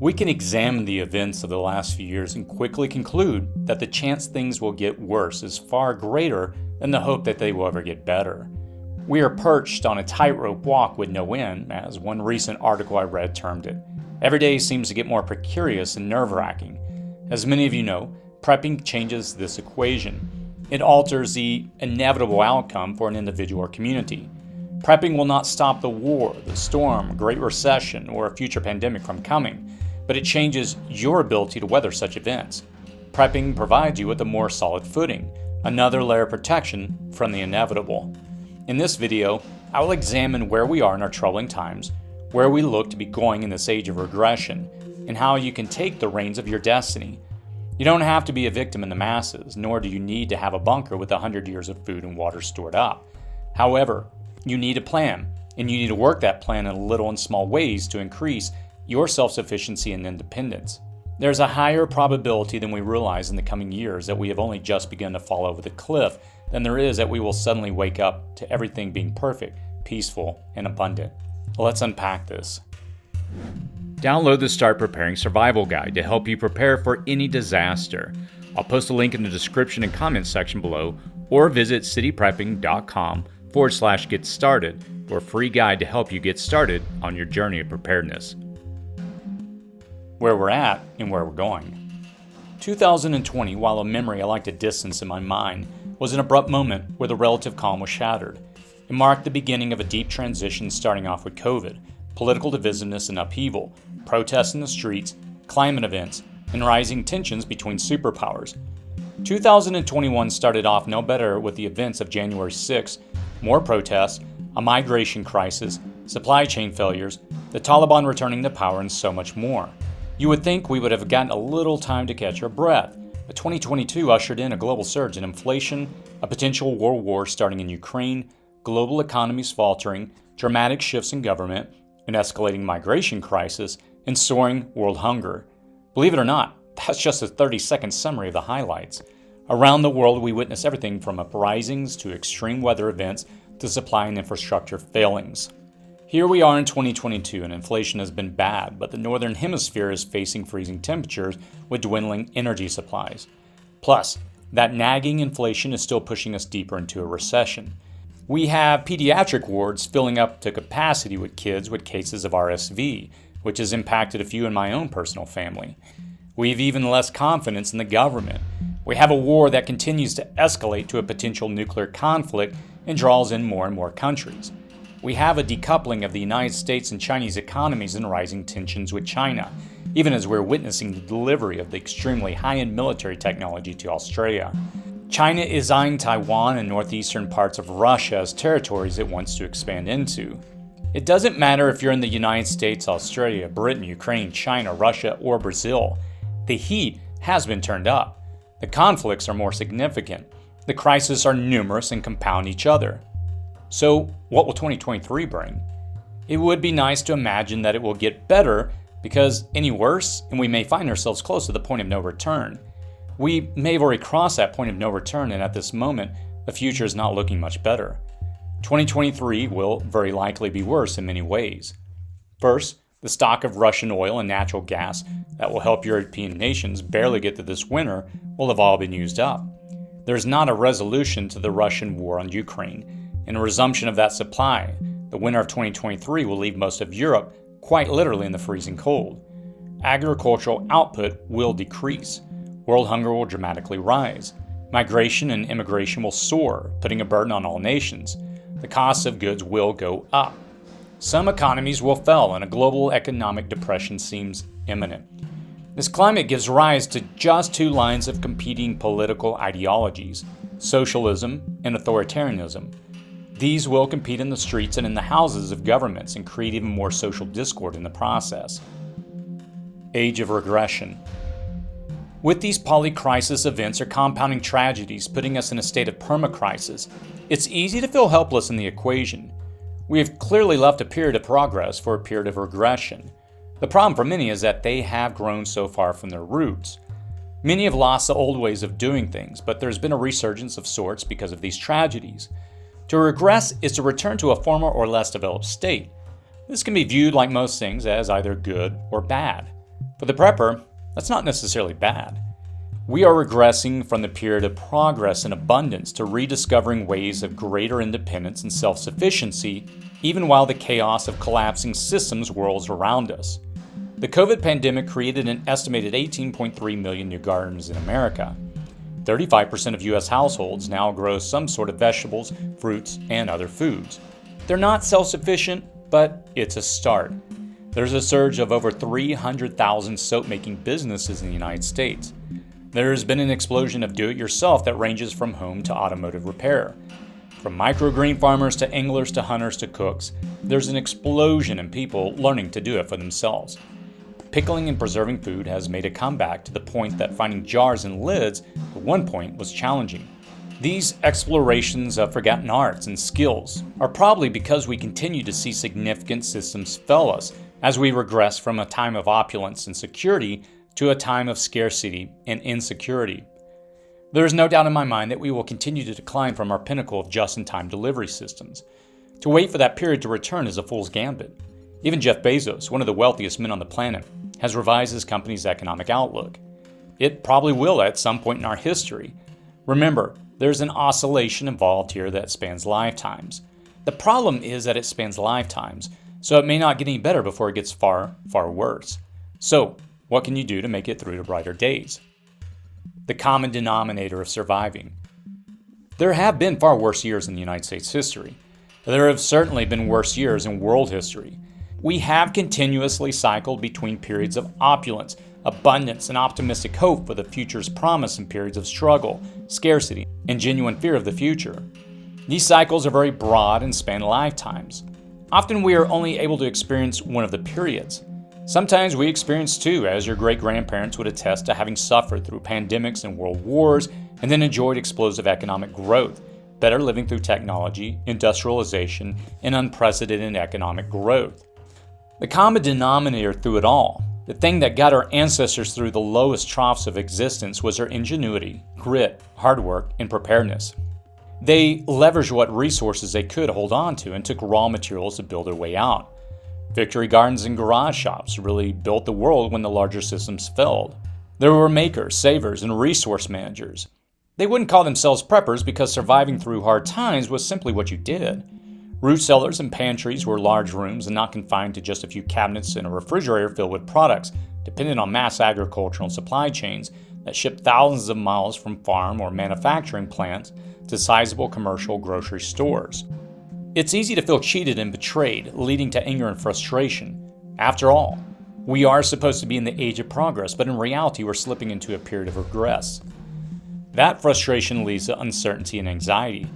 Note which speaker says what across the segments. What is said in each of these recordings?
Speaker 1: We can examine the events of the last few years and quickly conclude that the chance things will get worse is far greater than the hope that they will ever get better. We are perched on a tightrope walk with no end, as one recent article I read termed it. Every day seems to get more precarious and nerve-wracking. As many of you know, prepping changes this equation. It alters the inevitable outcome for an individual or community. Prepping will not stop the war, the storm, Great Recession, or a future pandemic from coming, but it changes your ability to weather such events. Prepping provides you with a more solid footing, another layer of protection from the inevitable. In this video, I will examine where we are in our troubling times, where we look to be going in this age of regression, and how you can take the reins of your destiny. You don't have to be a victim in the masses, nor do you need to have a bunker with 100 years of food and water stored up. However, you need a plan, and you need to work that plan in little and small ways to increase your self-sufficiency and independence. There's a higher probability than we realize in the coming years that we have only just begun to fall over the cliff than there is that we will suddenly wake up to everything being perfect, peaceful, and abundant. Let's unpack this. Download the Start Preparing Survival Guide to help you prepare for any disaster. I'll post a link in the description and comments section below, or visit cityprepping.com/get started for a free guide to help you get started on your journey of preparedness. Where we're at and where we're going. 2020, while a memory I like to distance in my mind, was an abrupt moment where the relative calm was shattered. It marked the beginning of a deep transition, starting off with COVID, political divisiveness and upheaval, protests in the streets, climate events, and rising tensions between superpowers. 2021 started off no better with the events of January 6th, more protests, a migration crisis, supply chain failures, the Taliban returning to power, and so much more. You would think we would have gotten a little time to catch our breath, but 2022 ushered in a global surge in inflation, a potential world war starting in Ukraine, global economies faltering, dramatic shifts in government, an escalating migration crisis, and soaring world hunger. Believe it or not, that's just a 30-second summary of the highlights. Around the world, we witness everything from uprisings to extreme weather events to supply and infrastructure failings. Here we are in 2022, and inflation has been bad, but the northern hemisphere is facing freezing temperatures with dwindling energy supplies. Plus, that nagging inflation is still pushing us deeper into a recession. We have pediatric wards filling up to capacity with kids with cases of RSV, which has impacted a few in my own personal family. We have even less confidence in the government. We have a war that continues to escalate to a potential nuclear conflict and draws in more and more countries. We have a decoupling of the United States and Chinese economies and rising tensions with China, even as we're witnessing the delivery of the extremely high-end military technology to Australia. China is eyeing Taiwan and northeastern parts of Russia as territories it wants to expand into. It doesn't matter if you're in the United States, Australia, Britain, Ukraine, China, Russia, or Brazil. The heat has been turned up. The conflicts are more significant. The crises are numerous and compound each other. So, what will 2023 bring? It would be nice to imagine that it will get better, because any worse, and we may find ourselves close to the point of no return. We may have already crossed that point of no return, and at this moment, the future is not looking much better. 2023 will very likely be worse in many ways. First, the stock of Russian oil and natural gas that will help European nations barely get through this winter will have all been used up. There's not a resolution to the Russian war on Ukraine, and a resumption of that supply. The winter of 2023 will leave most of Europe quite literally in the freezing cold. Agricultural output will decrease. World hunger will dramatically rise. Migration and immigration will soar, putting a burden on all nations. The costs of goods will go up. Some economies will fail, and a global economic depression seems imminent. This climate gives rise to just two lines of competing political ideologies: socialism and authoritarianism. These will compete in the streets and in the houses of governments and create even more social discord in the process. Age of regression. With these polycrisis events or compounding tragedies putting us in a state of permacrisis, it's easy to feel helpless in the equation. We have clearly left a period of progress for a period of regression. The problem for many is that they have grown so far from their roots. Many have lost the old ways of doing things, but there's been a resurgence of sorts because of these tragedies. To regress is to return to a former or less developed state. This can be viewed, like most things, as either good or bad. For the prepper, that's not necessarily bad. We are regressing from the period of progress and abundance to rediscovering ways of greater independence and self-sufficiency, even while the chaos of collapsing systems whirls around us. The COVID pandemic created an estimated 18.3 million new gardens in America. 35% of U.S. households now grow some sort of vegetables, fruits, and other foods. They're not self-sufficient, but it's a start. There's a surge of over 300,000 soap-making businesses in the United States. There's been an explosion of do-it-yourself that ranges from home to automotive repair. From microgreen farmers to anglers to hunters to cooks, there's an explosion in people learning to do it for themselves. Pickling and preserving food has made a comeback to the point that finding jars and lids at one point was challenging. These explorations of forgotten arts and skills are probably because we continue to see significant systems fail us as we regress from a time of opulence and security to a time of scarcity and insecurity. There is no doubt in my mind that we will continue to decline from our pinnacle of just-in-time delivery systems. To wait for that period to return is a fool's gambit. Even Jeff Bezos, one of the wealthiest men on the planet, has revised his company's economic outlook. It probably will at some point in our history. Remember, there's an oscillation involved here that spans lifetimes. The problem is that it spans lifetimes, so it may not get any better before it gets far, far worse. So, what can you do to make it through to brighter days? The common denominator of surviving. There have been far worse years in the United States history. There have certainly been worse years in world history. We have continuously cycled between periods of opulence, abundance, and optimistic hope for the future's promise and periods of struggle, scarcity, and genuine fear of the future. These cycles are very broad and span lifetimes. Often we are only able to experience one of the periods. Sometimes we experience two, as your great-grandparents would attest to having suffered through pandemics and world wars and then enjoyed explosive economic growth, better living through technology, industrialization, and unprecedented economic growth. The common denominator through it all, the thing that got our ancestors through the lowest troughs of existence, was their ingenuity, grit, hard work, and preparedness. They leveraged what resources they could hold on to and took raw materials to build their way out. Victory gardens and garage shops really built the world when the larger systems failed. There were makers, savers, and resource managers. They wouldn't call themselves preppers because surviving through hard times was simply what you did. Root cellars and pantries were large rooms and not confined to just a few cabinets and a refrigerator filled with products dependent on mass agricultural supply chains that shipped thousands of miles from farm or manufacturing plants to sizable commercial grocery stores. It's easy to feel cheated and betrayed, leading to anger and frustration. After all, we are supposed to be in the age of progress, but in reality we're slipping into a period of regress. That frustration leads to uncertainty and anxiety.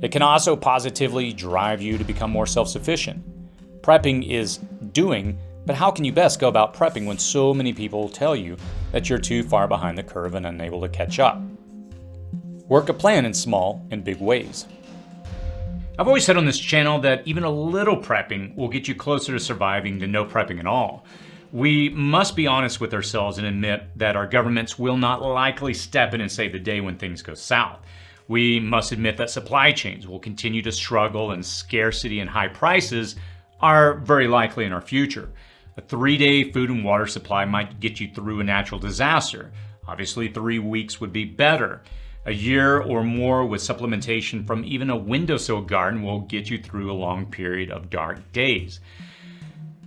Speaker 1: It can also positively drive you to become more self-sufficient. Prepping is doing, but how can you best go about prepping when so many people tell you that you're too far behind the curve and unable to catch up? Work a plan in small and big ways. I've always said on this channel that even a little prepping will get you closer to surviving than no prepping at all. We must be honest with ourselves and admit that our governments will not likely step in and save the day when things go south. We must admit that supply chains will continue to struggle and scarcity and high prices are very likely in our future. A 3-day food and water supply might get you through a natural disaster. Obviously, 3 weeks would be better. A year or more with supplementation from even a windowsill garden will get you through a long period of dark days.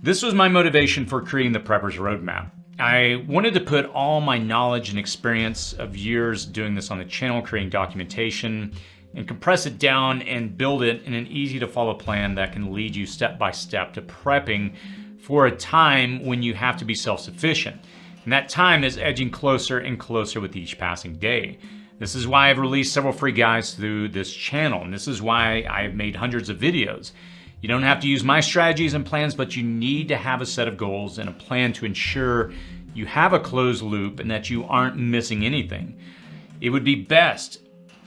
Speaker 1: This was my motivation for creating the Prepper's Roadmap. I wanted to put all my knowledge and experience of years doing this on the channel, creating documentation, and compress it down and build it in an easy to follow plan that can lead you step by step to prepping for a time when you have to be self-sufficient. And that time is edging closer and closer with each passing day. This is why I've released several free guides through this channel, and this is why I've made hundreds of videos. You don't have to use my strategies and plans, but you need to have a set of goals and a plan to ensure you have a closed loop and that you aren't missing anything. It would be best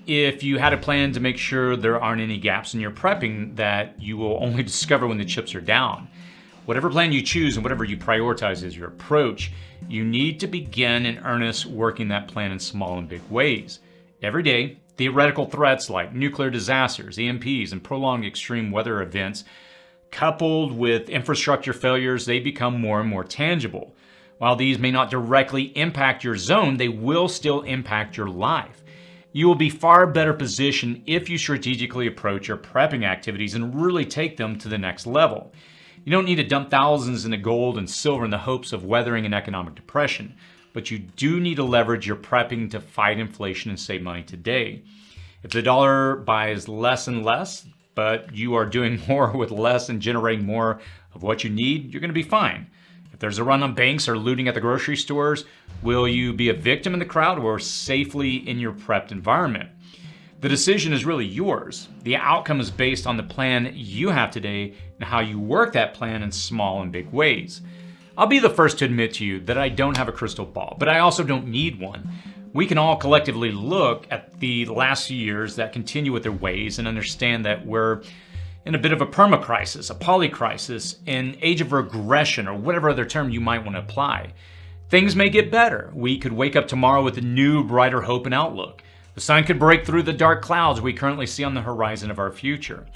Speaker 1: if you had a plan to make sure there aren't any gaps in your prepping that you will only discover when the chips are down. Whatever plan you choose and whatever you prioritize as your approach, you need to begin in earnest working that plan in small and big ways. Every day, theoretical threats like nuclear disasters, EMPs, and prolonged extreme weather events, coupled with infrastructure failures, they become more and more tangible. While these may not directly impact your zone, they will still impact your life. You will be far better positioned if you strategically approach your prepping activities and really take them to the next level. You don't need to dump thousands into gold and silver in the hopes of weathering an economic depression, but you do need to leverage your prepping to fight inflation and save money today. If the dollar buys less and less, but you are doing more with less and generating more of what you need, you're going to be fine. If there's a run on banks or looting at the grocery stores, will you be a victim in the crowd or safely in your prepped environment? The decision is really yours. The outcome is based on the plan you have today and how you work that plan in small and big ways. I'll be the first to admit to you that I don't have a crystal ball, but I also don't need one. We can all collectively look at the last few years that continue with their ways and understand that we're in a bit of a perma-crisis, a poly-crisis, an age of regression, or whatever other term you might want to apply. Things may get better. We could wake up tomorrow with a new, brighter hope and outlook. The sun could break through the dark clouds we currently see on the horizon of our future.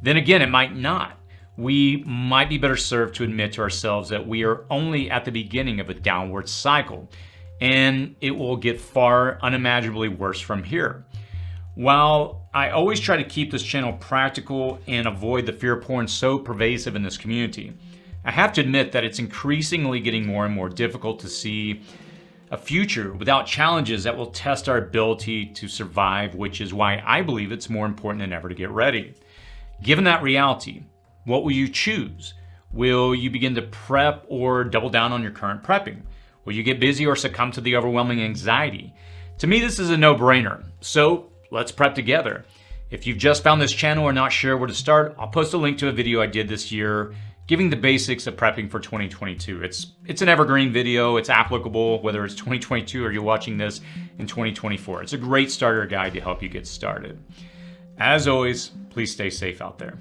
Speaker 1: Then again, it might not. We might be better served to admit to ourselves that we are only at the beginning of a downward cycle, and it will get far unimaginably worse from here. While I always try to keep this channel practical and avoid the fear porn so pervasive in this community, I have to admit that it's increasingly getting more and more difficult to see a future without challenges that will test our ability to survive, which is why I believe it's more important than ever to get ready. Given that reality, what will you choose? Will you begin to prep or double down on your current prepping? Will you get busy or succumb to the overwhelming anxiety? To me, this is a no-brainer. So let's prep together. If you've just found this channel or not sure where to start, I'll post a link to a video I did this year giving the basics of prepping for 2022. It's an evergreen video. It's applicable whether it's 2022 or you're watching this in 2024. It's a great starter guide to help you get started. As always, please stay safe out there.